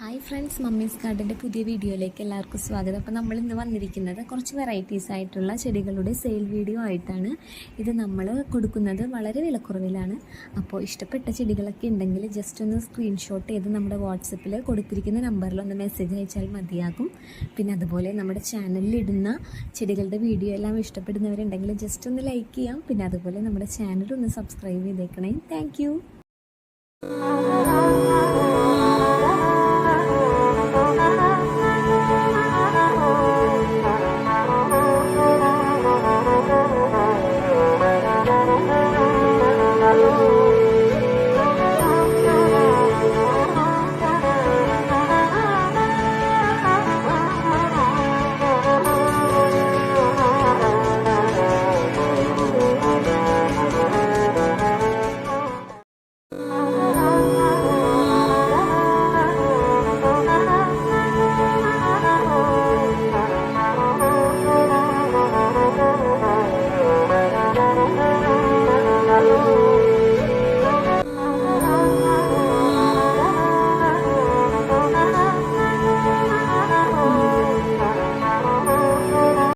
Hi friends, mummies ഗാർഡൻ്റെ പുതിയ വീഡിയോയിലേക്ക് എല്ലാവർക്കും സ്വാഗതം. അപ്പോൾ നമ്മൾ ഇന്ന് വന്നിരിക്കുന്നത് കുറച്ച് വെറൈറ്റീസ് ആയിട്ടുള്ള ചെടികളുടെ സെയിൽ വീഡിയോ ആയിട്ടാണ്. ഇത് നമ്മൾ കൊടുക്കുന്നത് വളരെ വിലക്കുറവിലാണ്. അപ്പോൾ ഇഷ്ടപ്പെട്ട ചെടികളൊക്കെ ഉണ്ടെങ്കിൽ ജസ്റ്റ് ഒന്ന് സ്ക്രീൻഷോട്ട് ചെയ്ത് നമ്മുടെ വാട്സപ്പിൽ കൊടുത്തിരിക്കുന്ന നമ്പറിൽ ഒന്ന് മെസ്സേജ് അയച്ചാൽ മതിയാകും. പിന്നെ അതുപോലെ നമ്മുടെ ചാനലിൽ ഇടുന്ന ചെടികളുടെ വീഡിയോ എല്ലാം ഇഷ്ടപ്പെടുന്നവരുണ്ടെങ്കിൽ ജസ്റ്റ് ഒന്ന് ലൈക്ക് ചെയ്യാം. പിന്നെ അതുപോലെ നമ്മുടെ ചാനൽ ഒന്ന് സബ്സ്ക്രൈബ് ചെയ്തേക്കണേ. താങ്ക്